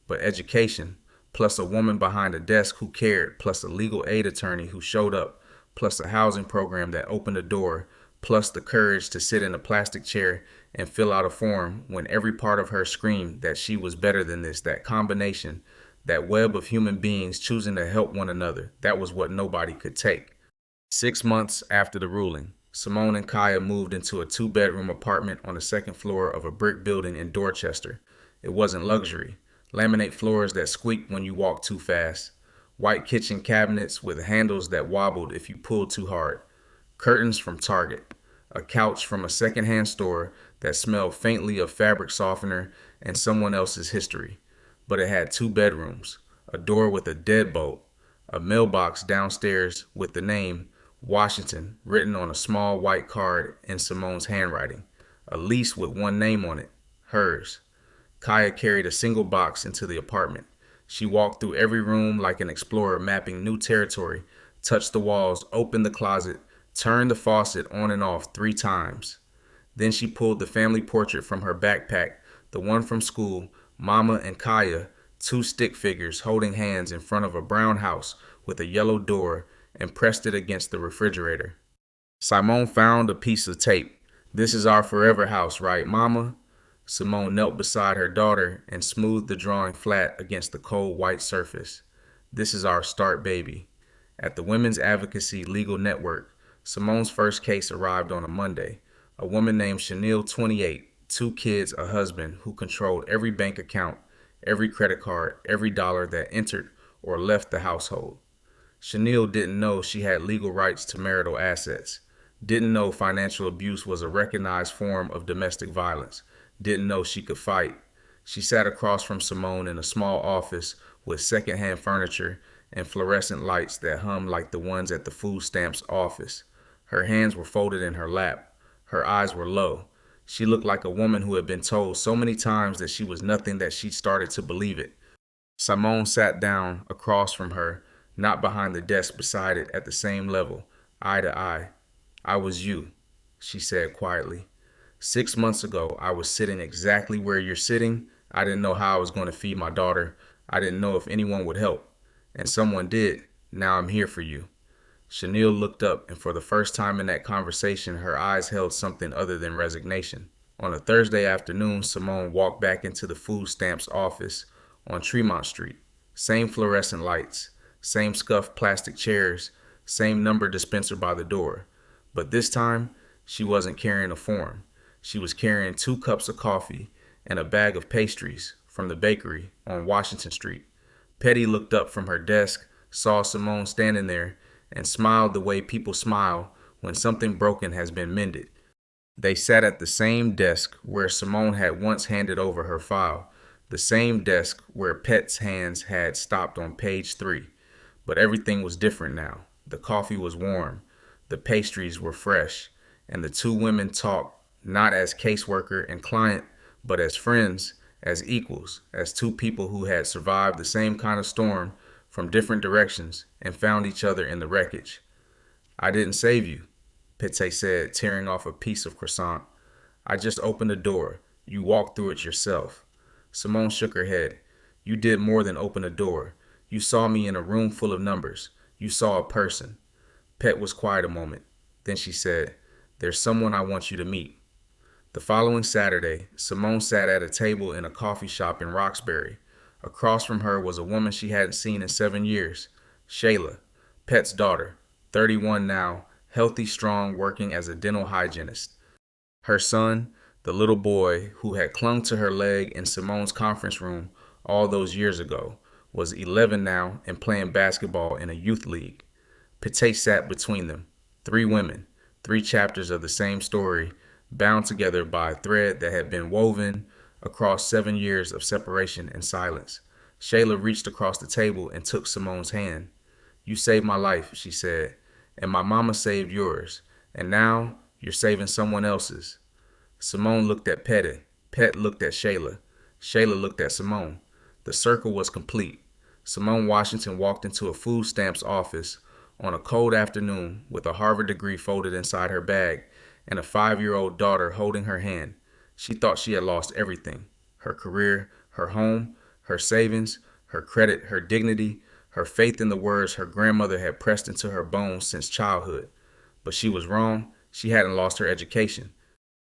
But education, plus a woman behind a desk who cared, plus a legal aid attorney who showed up, plus a housing program that opened a door, plus the courage to sit in a plastic chair and fill out a form when every part of her screamed that she was better than this, that combination, that web of human beings choosing to help one another, that was what nobody could take. 6 months after the ruling, Simone and Kaya moved into a 2-bedroom apartment on the second floor of a brick building in Dorchester. It wasn't luxury. Laminate floors that squeaked when you walked too fast. White kitchen cabinets with handles that wobbled if you pulled too hard. Curtains from Target. A couch from a secondhand store that smelled faintly of fabric softener and someone else's history. But it had 2 bedrooms, a door with a deadbolt, a mailbox downstairs with the name Washington written on a small white card in Simone's handwriting, a lease with one name on it, hers. Kaya carried a single box into the apartment. She walked through every room like an explorer mapping new territory, touched the walls, opened the closet, turned the faucet on and off 3 times. Then she pulled the family portrait from her backpack, the one from school, Mama and Kaya, 2 stick figures holding hands in front of a brown house with a yellow door, and pressed it against the refrigerator. Simone found a piece of tape. This is our forever house, right, Mama? Simone knelt beside her daughter and smoothed the drawing flat against the cold white surface. This is our start, baby. At the Women's Advocacy Legal Network, Simone's first case arrived on a Monday. A woman named Chanel, 28, 2 kids, a husband who controlled every bank account, every credit card, every dollar that entered or left the household. Chanel didn't know she had legal rights to marital assets, didn't know financial abuse was a recognized form of domestic violence, didn't know she could fight. She sat across from Simone in a small office with secondhand furniture and fluorescent lights that hummed like the ones at the food stamps office. Her hands were folded in her lap. Her eyes were low. She looked like a woman who had been told so many times that she was nothing that she started to believe it. Simone sat down across from her, not behind the desk beside it at the same level, eye to eye. I was you, she said quietly. 6 months ago, I was sitting exactly where you're sitting. I didn't know how I was going to feed my daughter. I didn't know if anyone would help. And someone did. Now I'm here for you. Chanel looked up, and for the first time in that conversation, her eyes held something other than resignation. On a Thursday afternoon, Simone walked back into the food stamps office on Tremont Street. Same fluorescent lights, same scuffed plastic chairs, same number dispenser by the door. But this time, she wasn't carrying a form. She was carrying 2 cups of coffee and a bag of pastries from the bakery on Washington Street. Petty looked up from her desk, saw Simone standing there, and smiled the way people smile when something broken has been mended. They sat at the same desk where Simone had once handed over her file, the same desk where Pet's hands had stopped on page 3. But everything was different now. The coffee was warm, the pastries were fresh, and the 2 women talked not as caseworker and client, but as friends, as equals, as two people who had survived the same kind of storm from different directions and found each other in the wreckage. I didn't save you, Pete said, tearing off a piece of croissant. I just opened the door. You walked through it yourself. Simone shook her head. You did more than open a door. You saw me in a room full of numbers. You saw a person. Pet was quiet a moment. Then she said, There's someone I want you to meet. The following Saturday, Simone sat at a table in a coffee shop in Roxbury. Across from her was a woman she hadn't seen in 7 years, Shayla, Pet's daughter, 31 now, healthy, strong, working as a dental hygienist. Her son, the little boy who had clung to her leg in Simone's conference room all those years ago, was 11 now and playing basketball in a youth league. Pate sat between them, three women, three chapters of the same story, bound together by a thread that had been woven across 7 years of separation and silence. Shayla reached across the table and took Simone's hand. You saved my life, she said, and my mama saved yours, and now you're saving someone else's. Simone looked at Petty. Pet looked at Shayla. Shayla looked at Simone. The circle was complete. Simone Washington walked into a food stamps office on a cold afternoon with a Harvard degree folded inside her bag and a 5-year-old daughter holding her hand. She thought she had lost everything: her career, her home, her savings, her credit, her dignity, her faith in the words her grandmother had pressed into her bones since childhood. But she was wrong. She hadn't lost her education.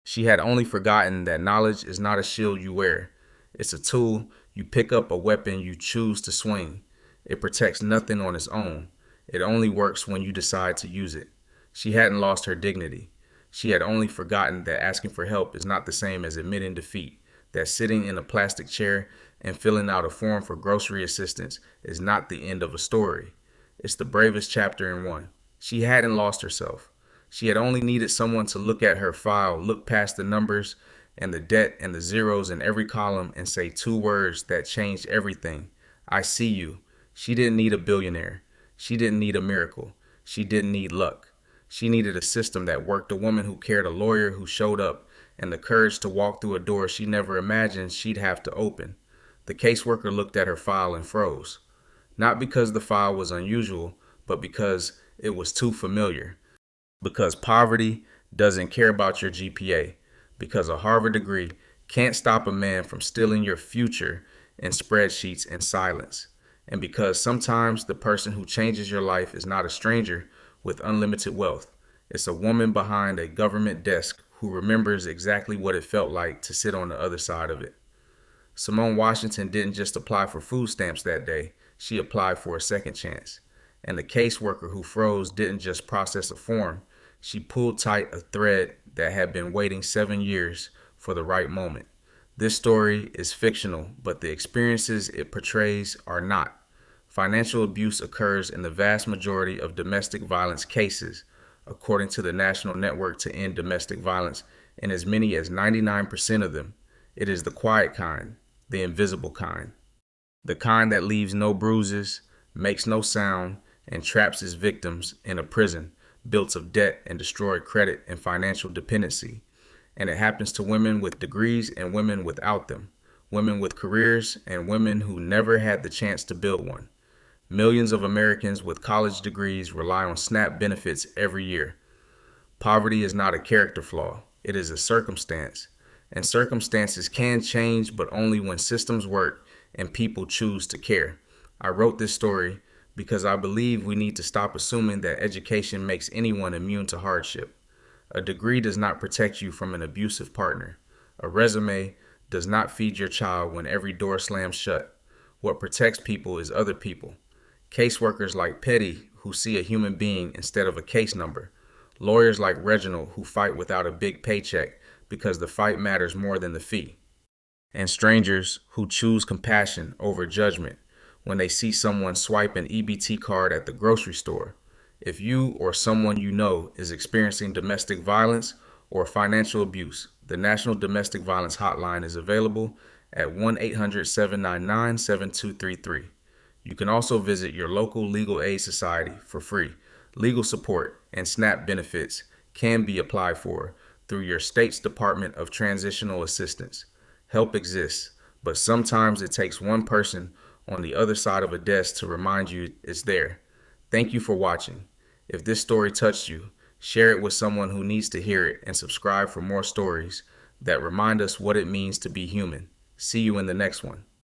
She had only forgotten that knowledge is not a shield you wear. It's a tool you pick up, a weapon you choose to swing. It protects nothing on its own. It only works when you decide to use it. She hadn't lost her dignity. She had only forgotten that asking for help is not the same as admitting defeat, that sitting in a plastic chair and filling out a form for grocery assistance is not the end of a story. It's the bravest chapter in one. She hadn't lost herself. She had only needed someone to look at her file, look past the numbers and the debt and the zeros in every column and say two words that changed everything. I see you. She didn't need a billionaire. She didn't need a miracle. She didn't need luck. She needed a system that worked, a woman who cared, a lawyer who showed up, and the courage to walk through a door she never imagined she'd have to open. The caseworker looked at her file and froze. Not because the file was unusual, but because it was too familiar. Because poverty doesn't care about your GPA. Because a Harvard degree can't stop a man from stealing your future in spreadsheets in silence. And because sometimes the person who changes your life is not a stranger with unlimited wealth. It's a woman behind a government desk who remembers exactly what it felt like to sit on the other side of it. Simone Washington didn't just apply for food stamps that day. She applied for a second chance. And the caseworker who froze didn't just process a form. She pulled tight a thread that had been waiting 7 years for the right moment. This story is fictional, but the experiences it portrays are not. Financial abuse occurs in the vast majority of domestic violence cases, according to the National Network to End Domestic Violence. In as many as 99% of them, it is the quiet kind, the invisible kind. The kind that leaves no bruises, makes no sound, and traps its victims in a prison built of debt and destroyed credit and financial dependency. And it happens to women with degrees and women without them, women with careers and women who never had the chance to build one. Millions of Americans with college degrees rely on SNAP benefits every year. Poverty is not a character flaw, it is a circumstance. And circumstances can change, but only when systems work and people choose to care. I wrote this story because I believe we need to stop assuming that education makes anyone immune to hardship. A degree does not protect you from an abusive partner. A resume does not feed your child when every door slams shut. What protects people is other people. Caseworkers like Petty who see a human being instead of a case number. Lawyers like Reginald who fight without a big paycheck because the fight matters more than the fee. And strangers who choose compassion over judgment when they see someone swipe an EBT card at the grocery store. If you or someone you know is experiencing domestic violence or financial abuse, the National Domestic Violence Hotline is available at 1-800-799-7233. You can also visit your local legal aid society for free. Legal support and SNAP benefits can be applied for through your state's Department of Transitional Assistance. Help exists, but sometimes it takes one person on the other side of a desk to remind you it's there. Thank you for watching. If this story touched you, share it with someone who needs to hear it and subscribe for more stories that remind us what it means to be human. See you in the next one.